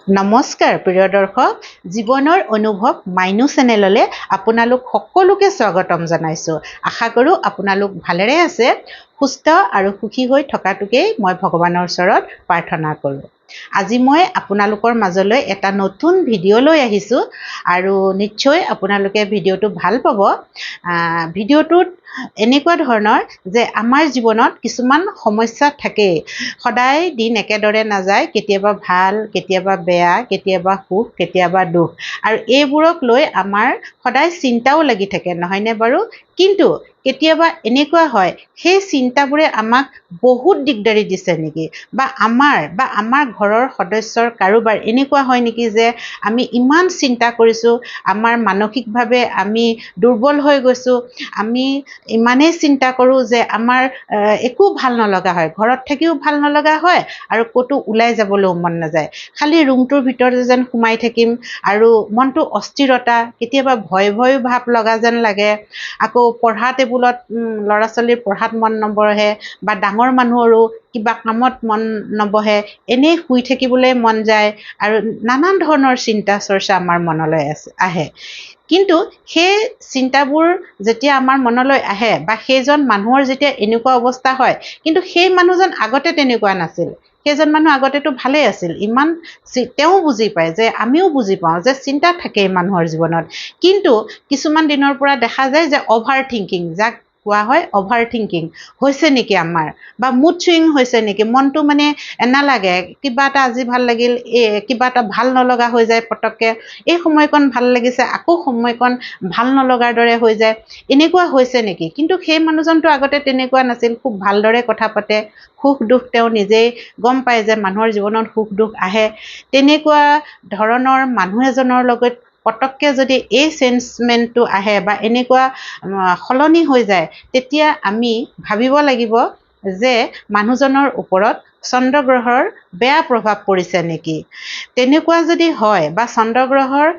নমস্কাৰ প্ৰিয় দৰ্শক, জীৱনৰ অনুভৱ মাইনু চেনেললৈ আপোনালোক সকলোকে স্বাগতম জনাইছোঁ। আশা কৰোঁ আপোনালোক ভালেৰে আছে, সুস্থ আৰু সুখী হৈ থকাটোকেই মই ভগৱানৰ ওচৰত প্ৰাৰ্থনা কৰোঁ। আজি মই আপোনালোকৰ মাজলৈ এটা নতুন ভিডিঅ' লৈ আহিছোঁ আৰু নিশ্চয় আপোনালোকে ভিডিঅ'টো ভাল পাব। ভিডিঅ'টোত এনেকুৱা ধৰণৰ যে আমাৰ জীৱনত কিছুমান সমস্যা থাকে, সদায় দিন একেদৰে নাযায়, কেতিয়াবা ভাল, কেতিয়াবা বেয়া, কেতিয়াবা সুখ, কেতিয়াবা দুখ, আৰু এইবোৰক লৈ আমাৰ সদায় চিন্তাও লাগি থাকে, নহয়নে বাৰু? কিন্তু কেতিয়াবা এনেকুৱা হয় সেই চিন্তাবোৰে আমাক বহুত দিগদাৰি দিছে নেকি, বা আমাৰ ঘৰৰ সদস্যৰ কাৰোবাৰ এনেকুৱা হয় নেকি যে আমি ইমান চিন্তা কৰিছোঁ, আমাৰ মানসিকভাৱে আমি দুৰ্বল হৈ গৈছোঁ, আমি ইমানেই চিন্তা কৰোঁ যে আমাৰ একো ভাল নলগা হয়, ঘৰত থাকিও ভাল নলগা হয় আৰু ক'তো ওলাই যাবলৈও মন নাযায়, খালি ৰুমটোৰ ভিতৰতে যেন সোমাই থাকিম, আৰু মনটো অস্থিৰতা, কেতিয়াবা ভয় ভাৱ লগা যেন লাগে। আকৌ পঢ়া টেবুলত ল'ৰা ছোৱালীৰ পঢ়াত মন নবহে, বা ডাঙৰ মানুহৰো কিবা কামত মন নবহে, এনেই শুই থাকিবলৈ মন যায়, আৰু নানান ধৰণৰ চিন্তা চৰ্চা আমাৰ মনলৈ আহে। কিন্তু সেই চিন্তাবোৰ যেতিয়া আমাৰ মনলৈ আহে, বা সেইজন মানুহৰ যেতিয়া এনেকুৱা অৱস্থা হয়, কিন্তু সেই মানুহজন আগতে তেনেকুৱা নাছিল, সেইজন মানুহ আগতেতো ভালেই আছিল, ইমান তেওঁ বুজি পায় যে আমিও বুজি পাওঁ যে চিন্তা থাকেই মানুহৰ জীৱনত। কিন্তু কিছুমান দিনৰ পৰা দেখা যায় যে অভাৰ থিংকিং, যাক কোৱা হয় অভাৰ থিংকিং হৈছে নেকি আমাৰ, বা মুড চুইং হৈছে নেকি, মনটো মানে নালাগে, কিবা এটা আজি ভাল লাগিল, কিবা এটা ভাল নলগা হৈ যায় পটককৈ, এই সময়কণ ভাল লাগিছে আকৌ সময়কণ ভাল নলগাৰ দৰে হৈ যায়, এনেকুৱা হৈছে নেকি? কিন্তু সেই মানুহজনটো আগতে তেনেকুৱা নাছিল, খুব ভালদৰে কথা পাতে, সুখ দুখ তেওঁ নিজেই গম পায় যে মানুহৰ জীৱনত সুখ দুখ আহে। তেনেকুৱা ধৰণৰ মানুহ এজনৰ লগত পটককৈ যদি এই চেঞ্জমেণ্টটো আহে, বা এনেকুৱা সলনি হৈ যায়, তেতিয়া আমি ভাবিব লাগিব যে মানুহজনৰ ওপৰত চন্দ্ৰগ্ৰহৰ বেয়া প্ৰভাৱ পৰিছে নেকি। তেনেকুৱা যদি হয়, বা চন্দ্ৰগ্ৰহৰ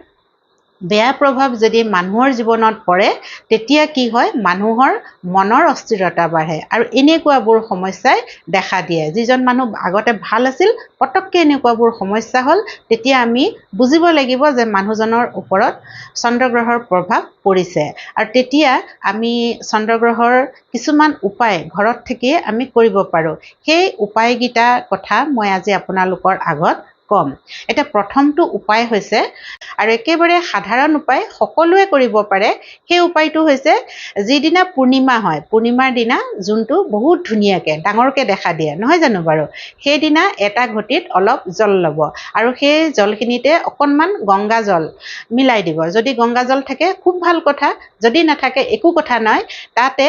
বেয়া প্ৰভাৱ যদি মানুহৰ জীৱনত পৰে, তেতিয়া কি হয়, মানুহৰ মনৰ অস্থিৰতা বাঢ়ে, আৰু এনেকুৱাবোৰ সমস্যাই দেখা দিয়ে। যিজন মানুহ আগতে ভাল আছিল, পটককৈ এনেকুৱাবোৰ সমস্যা হ'ল, তেতিয়া আমি বুজিব লাগিব যে মানুহজনৰ ওপৰত চন্দ্ৰগ্ৰহৰ প্ৰভাৱ পৰিছে। আৰু তেতিয়া আমি চন্দ্ৰগ্ৰহৰ কিছুমান উপায় ঘৰত থাকিয়ে আমি কৰিব পাৰোঁ। সেই উপায়কেইটাৰ কথা মই আজি আপোনালোকৰ আগত ক'ম। এতিয়া প্ৰথমটো উপায় হৈছে, আৰু একেবাৰে সাধাৰণ উপায়, সকলোৱে কৰিব পাৰে, সেই উপায়টো হৈছে, যিদিনা পূৰ্ণিমা হয়, পূৰ্ণিমাৰ দিনা যোনটো বহুত ধুনীয়াকৈ ডাঙৰকৈ দেখা দিয়ে, নহয় জানো বাৰু, সেইদিনা এটা ঘটিত অলপ জল ল'ব, আৰু সেই জলখিনিতে অকণমান গংগা জল মিলাই দিব। যদি গংগা জল থাকে খুব ভাল কথা, যদি নাথাকে একো কথা নাই, তাতে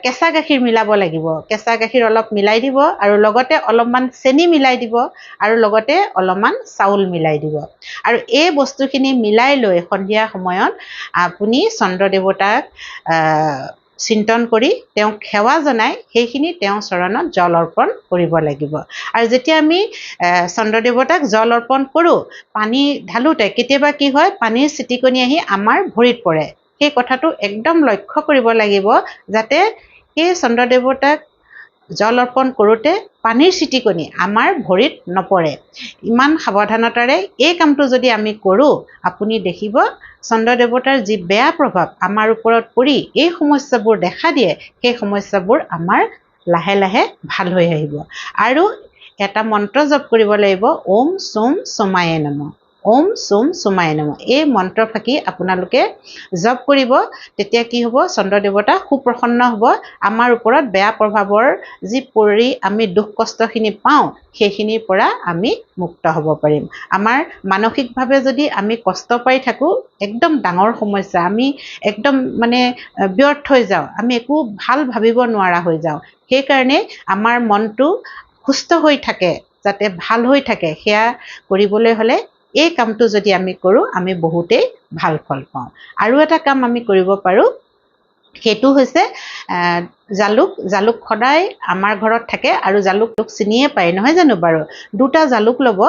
কেঁচা গাখীৰ মিলাব লাগিব, কেঁচা গাখীৰ অলপ মিলাই দিব, আৰু লগতে অলপমান চেনি মিলাই দিব, আৰু লগতে অলপমান চাউল মিলাই দিব, আৰু এই বস্তুখিনি মিলাই লৈ সন্ধিয়া সময়ত আপুনি চন্দ্ৰ দেৱতাক চিন্তন কৰি তেওঁক সেৱা জনাই সেইখিনি তেওঁৰ চৰণত জল অৰ্পণ কৰিব লাগিব। আৰু যেতিয়া আমি চন্দ্ৰ দেৱতাক জল অৰ্পণ কৰোঁ, পানী ঢালোঁতে কেতিয়াবা কি হয়, পানীৰ ছিটিকনি আহি আমাৰ ভৰিত পৰে, সেই কথাটো একদম লক্ষ্য কৰিব লাগিব, যাতে সেই চন্দ্ৰ দেৱতাক জল অৰ্পণ কৰোঁতে পানীৰ ছিটিকনি আমাৰ ভৰিত নপৰে। ইমান সাৱধানতাৰে এই কামটো যদি আমি কৰোঁ, আপুনি দেখিব চন্দ্ৰ দেৱতাৰ যি বেয়া প্ৰভাৱ আমাৰ ওপৰত পৰি এই সমস্যাবোৰ দেখা দিয়ে, সেই সমস্যাবোৰ আমাৰ লাহে লাহে ভাল হৈ আহিব। আৰু এটা মন্ত্ৰ জপ কৰিব লাগিব, ওম সোম সোমায়ে নমঃ, ওম সোম সোমায়ে নমঃ। এই মন্ত্ৰ ফাঁকি আপোনালোকে জপ কৰিব, তেতিয়া কি হ'ব, চন্দ্ৰ দেৱতা সুপ্ৰসন্ন হ'ব, আমাৰ ওপৰত বেয়া প্ৰভাৱৰ যি পৰি আমি দুখ কষ্টখিনি পাওঁ, সেইখিনিৰ পৰা আমি মুক্ত হ'ব পাৰিম। আমাৰ মানসিকভাৱে যদি আমি কষ্ট পাই থাকোঁ, একদম ডাঙৰ সমস্যা, আমি একদম মানে ব্যৰ্থ হৈ যাওঁ, আমি একো ভাল ভাবিব নোৱাৰা হৈ যাওঁ, সেইকাৰণে আমাৰ মনটো সুস্থ হৈ থাকে, যাতে ভাল হৈ থাকে, সেয়া কৰিবলৈ হ'লে এই কামটো যদি আমি কৰোঁ, আমি বহুতেই ভাল ফল পাওঁ। আৰু এটা কাম আমি কৰিব পাৰোঁ, সেইটো হৈছে জালুক সদায় আমাৰ ঘৰত থাকে, আৰু জালুক চিনিয়ে পায়, নহয় জানো বাৰু। দুটা জালুক ল'ব,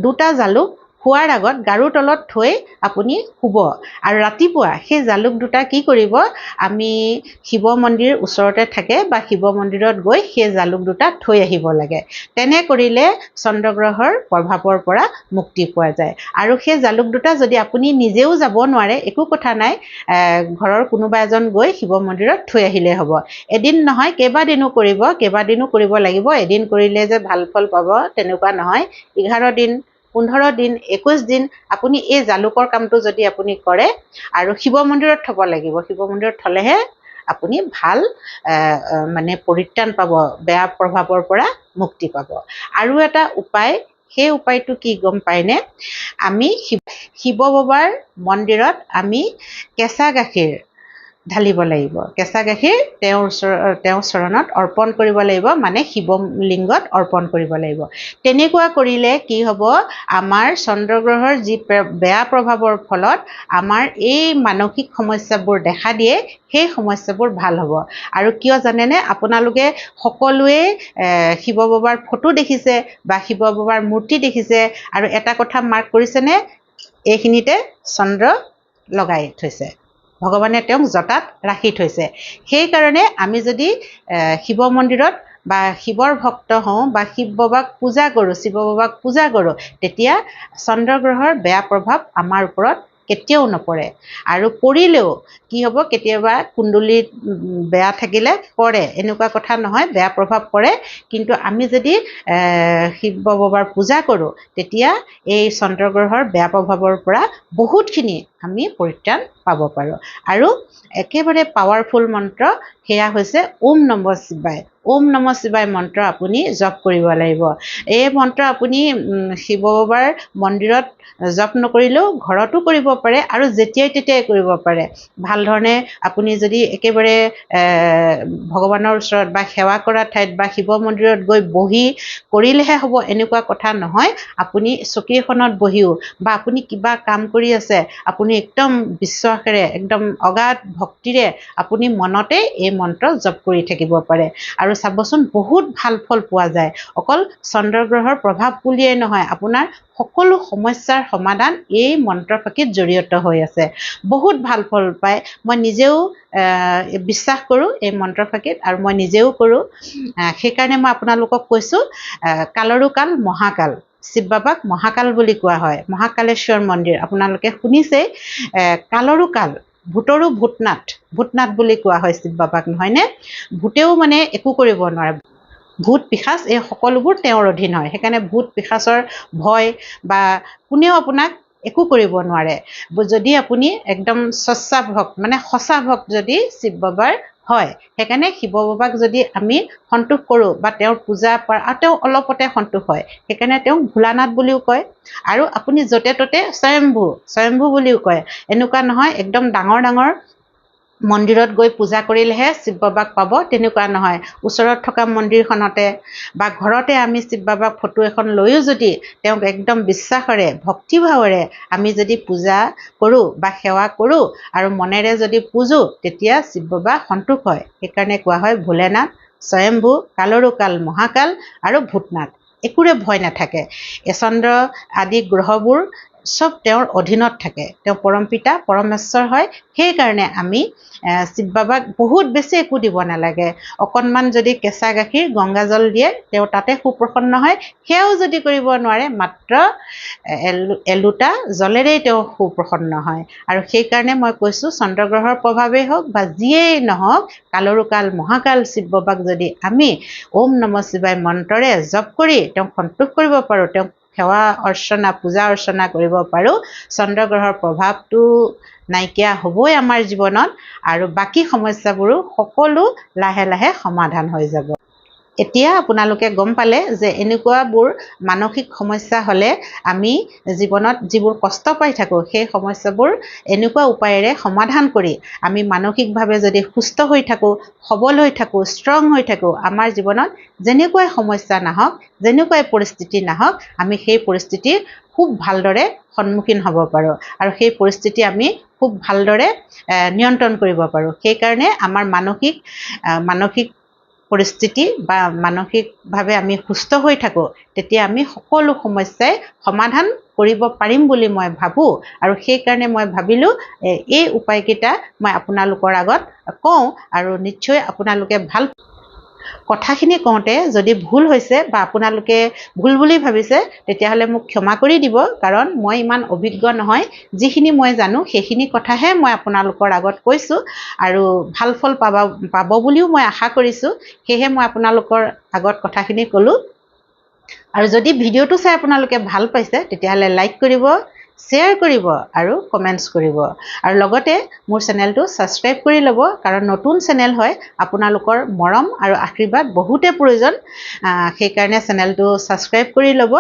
দুটা জালুক শোৱাৰ আগত গাৰুৰ তলত থৈ আপুনি শুব আৰু ৰাতিপুৱা সেই জালুক দুটা কি কৰিব আমি শিৱ মন্দিৰ ওচৰতে থাকে বা শিৱ মন্দিৰত গৈ সেই জালুক দুটা থৈ আহিব লাগে তেনে কৰিলে চন্দ্ৰগ্ৰহৰ প্ৰভাৱৰ পৰা মুক্তি পোৱা যায় আৰু সেই জালুক দুটা যদি আপুনি নিজেও যাব নোৱাৰে একো কথা নাই ঘৰৰ কোনোবা এজন গৈ শিৱ মন্দিৰত থৈ আহিলে হ'ব এদিন নহয় কেইবাদিনো কৰিব লাগিব এদিন কৰিলে যে ভাল ফল পাব তেনেকুৱা নহয় 11 দিন 15 দিন 21 দিন আপুনি এই জালুকৰ কামটো যদি আপুনি কৰে আৰু শিৱ মন্দিৰত থব লাগিব শিৱ মন্দিৰত থলেহে আপুনি ভাল মানে পৰিত্ৰাণ পাব বেয়া প্ৰভাৱৰ পৰা মুক্তি পাব আৰু এটা উপায় সেই উপায়টো কি গম পায়নে আমি শিৱ বাবাৰ মন্দিৰত আমি কেঁচা গাখীৰ ঢালিব লাগিব কেঁচা গাখীৰ তেওঁৰ চৰণত অৰ্পণ কৰিব লাগিব মানে শিৱলিংগত অৰ্পণ কৰিব লাগিব তেনেকুৱা কৰিলে কি হ'ব আমাৰ চন্দ্ৰগ্ৰহৰ যি বেয়া প্ৰভাৱৰ ফলত আমাৰ এই মানসিক সমস্যাবোৰ দেখা দিয়ে সেই সমস্যাবোৰ ভাল হ'ব আৰু কিয় জানেনে আপোনালোকে সকলোৱে শিৱ বাবাৰ ফটো দেখিছে বা শিৱ বাবাৰ মূৰ্তি দেখিছে আৰু এটা কথা মাৰ্ক কৰিছেনে এইখিনিতে চন্দ্ৰ লগাই থৈছে ভগৱানে তেওঁক জটাত ৰাখি থৈছে সেইকাৰণে আমি যদি শিৱ মন্দিৰত বা শিৱৰ ভক্ত হওঁ বা শিৱ বাবাক পূজা কৰোঁ তেতিয়া চন্দ্ৰগ্ৰহৰ বেয়া প্ৰভাৱ আমাৰ ওপৰত কেতিয়াও নপৰে আৰু পৰিলেও কি হ'ব কেতিয়াবা কুণ্ডলীত বেয়া থাকিলে পৰে এনেকুৱা কথা নহয় বেয়া প্ৰভাৱ পৰে কিন্তু আমি যদি শিৱ বাবাৰ পূজা কৰোঁ তেতিয়া এই চন্দ্ৰগ্ৰহৰ বেয়া প্ৰভাৱৰ পৰা বহুতখিনি আমি পৰিত্ৰাণ পাব পাৰোঁ আৰু একেবাৰে পাৱাৰফুল মন্ত্ৰ সেয়া হৈছে ওম নমঃ শিৱায় মন্ত্ৰ আপুনি জপ কৰিব লাগিব এই মন্ত্ৰ আপুনি শিৱ বাবাৰ মন্দিৰত জপ নকৰিলেও ঘৰতো কৰিব পাৰে আৰু যেতিয়াই তেতিয়াই কৰিব পাৰে ভাল ধৰণে আপুনি যদি একেবাৰে ভগৱানৰ ওচৰত বা সেৱা কৰা ঠাইত বা শিৱ মন্দিৰত গৈ বহি কৰিলেহে হ'ব এনেকুৱা কথা নহয় আপুনি চকী এখনত বহিও বা আপুনি কিবা কাম কৰি আছে আপুনি একদম বিশ্বাসেৰে একদম অগাধ ভক্তিৰে আপুনি মনতে এই মন্ত্ৰ জপ কৰি থাকিব পাৰে আৰু চাবচোন বহুত ভাল ফল পোৱা যায় অকল চন্দ্ৰগ্ৰহৰ প্ৰভাৱ বুলিয়েই নহয় আপোনাৰ সকলো সমস্যাৰ সমাধান এই মন্ত্ৰফাঁকিত জড়িত হৈ আছে বহুত ভাল ফল পায় মই নিজেও বিশ্বাস কৰোঁ এই মন্ত্ৰফাঁকিত আৰু মই নিজেও কৰোঁ সেইকাৰণে মই আপোনালোকক কৈছোঁ কালৰো কাল মহাকাল শিৱ বাবাক মহাকাল বুলি কোৱা হয় মহাকালেশ্বৰ মন্দিৰ আপোনালোকে শুনিছেই কালৰো কাল ভূতৰো ভূতনাথ বুলি কোৱা হয় শিৱ বাবাক নহয়নে ভূতেও মানে একো কৰিব নোৱাৰে ভূত পিশাচ এই সকলোবোৰ তেওঁৰ অধীন হয় সেইকাৰণে ভূত পিশাচৰ ভয় বা কোনেও আপোনাক একো কৰিব নোৱাৰে যদি আপুনি একদম সচ্চা ভক্ত মানে সঁচা ভক্ত যদি শিৱ বাবাৰ হয় সেইকাৰণে শিৱ বাবাক যদি আমি সন্তোষ কৰোঁ বা তেওঁৰ পূজা আৰু তেওঁ অলপতে সন্তোষ হয় সেইকাৰণে তেওঁক ভোলানাথ বুলিও কয় আৰু আপুনি য'তে ত'তে স্বয়ম্ভু বুলিও কয় এনেকুৱা নহয় একদম ডাঙৰ মন্দিৰত গৈ পূজা কৰিলেহে শিৱ বাবাক পাব তেনেকুৱা নহয় ওচৰত থকা মন্দিৰখনতে বা ঘৰতে আমি শিৱ বাবাক ফটো এখন লৈও যদি তেওঁক একদম বিশ্বাসেৰে ভক্তিভাৱেৰে আমি যদি পূজা কৰোঁ বা সেৱা কৰোঁ আৰু মনেৰে যদি পূজো তেতিয়া শিৱ বাবা সন্তোষ হয় সেইকাৰণে কোৱা হয় ভোলেনাথ স্বয়ম্ভু কালৰো কাল মহাকাল আৰু ভূতনাথ একোৰে ভয় নাথাকে চন্দ্ৰ আদি গ্ৰহবোৰ সব তেওঁৰ অধীনত থাকে তেওঁ পৰমপিতা পৰমেশ্বৰ হয় সেইকাৰণে আমি শিৱ বাবাক বহুত বেছি একো দিব নালাগে অকণমান যদি কেঁচা গাখীৰ গংগাজল দিয়ে তেওঁ তাতে সুপ্ৰসন্ন হয় সেয়াও যদি কৰিব নোৱাৰে মাত্ৰ এলোটা জলেৰেই তেওঁ সুপ্ৰসন্ন হয় আৰু সেইকাৰণে মই কৈছোঁ চন্দ্ৰগ্ৰহৰ প্ৰভাৱেই হওক বা যিয়েই নহওক কালৰো কাল মহাকাল শিৱ বাবাক যদি আমি ওম নমঃ শিৱায় মন্ত্ৰৰে জপ কৰি তেওঁক সন্তোষ কৰিব পাৰোঁ তেওঁক সেৱা অৰ্চনা পূজা অৰ্চনা কৰিব পাৰোঁ চন্দ্ৰগ্ৰহৰ প্ৰভাৱটো নাইকিয়া হ'বই আমাৰ জীৱনত আৰু বাকী সমস্যাবোৰো সকলো লাহে লাহে সমাধান হৈ যাব এতিয়া আপোনালোকে গম পালে যে এনেকুৱাবোৰ মানসিক সমস্যা হ'লে আমি জীৱনত যিবোৰ কষ্ট পাই থাকোঁ সেই সমস্যাবোৰ এনেকুৱা উপায়েৰে সমাধান কৰি আমি মানসিকভাৱে যদি সুস্থ হৈ থাকোঁ সবল হৈ থাকোঁ ষ্ট্ৰং হৈ থাকোঁ আমাৰ জীৱনত যেনেকুৱাই সমস্যা নাহক যেনেকুৱাই পৰিস্থিতি নাহক আমি সেই পৰিস্থিতিৰ খুব ভালদৰে সন্মুখীন হ'ব পাৰোঁ আৰু সেই পৰিস্থিতি আমি খুব ভালদৰে নিয়ন্ত্ৰণ কৰিব পাৰোঁ সেইকাৰণে আমাৰ মানসিক পৰিস্থিতি বা মানসিকভাৱে আমি সুস্থ হৈ থাকোঁ তেতিয়া আমি সকলো সমস্যাই সমাধান কৰিব পাৰিম বুলি মই ভাবোঁ আৰু সেইকাৰণে মই ভাবিলোঁ এই উপায়কেইটা মই আপোনালোকৰ আগত কওঁ আৰু নিশ্চয় আপোনালোকে ভাল কথাখিনি কওঁতে যদি ভুল হৈছে বা আপোনালোকে ভুল বুলি ভাবিছে তেতিয়াহ'লে মোক ক্ষমা কৰি দিব কাৰণ মই ইমান অভিজ্ঞ নহয় যিখিনি মই জানো সেইখিনি কথাহে মই আপোনালোকৰ আগত কৈছোঁ আৰু ভাল ফল পাব বুলিও মই আশা কৰিছোঁ সেয়েহে মই আপোনালোকৰ আগত কথাখিনি ক'লোঁ আৰু যদি ভিডিঅ'টো চাই আপোনালোকে ভাল পাইছে তেতিয়াহ'লে লাইক কৰিব শ্বেয়াৰ কৰিব আৰু কমেণ্টছ কৰিব আৰু লগতে মোৰ চেনেলটো ছাবস্ক্ৰাইব কৰি ল'ব কাৰণ নতুন চেনেল হয় আপোনালোকৰ মৰম আৰু আশীৰ্বাদ বহুতে প্ৰয়োজন সেইকাৰণে চেনেলটো ছাবস্ক্ৰাইব কৰি ল'ব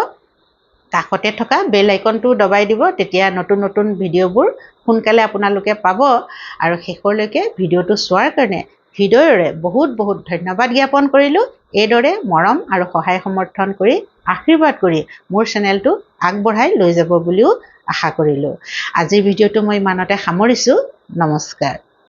কাষতে থকা বেল আইকনটো দবাই দিব তেতিয়া নতুন নতুন ভিডিঅ'বোৰ সোনকালে আপোনালোকে পাব আৰু শেষলৈকে ভিডিঅ'টো চোৱাৰ কাৰণে হৃদয়ৰে বহুত বহুত ধন্যবাদ জ্ঞাপন কৰিলোঁ এইদৰে মৰম আৰু সহায় সমৰ্থন কৰি আশীৰ্বাদ কৰি মোৰ চেনেলটো আগবঢ়াই লৈ যাব বুলিও আশা কৰিলোঁ আজিৰ ভিডিঅ'টো মই ইমানতে সামৰিছোঁ নমস্কাৰ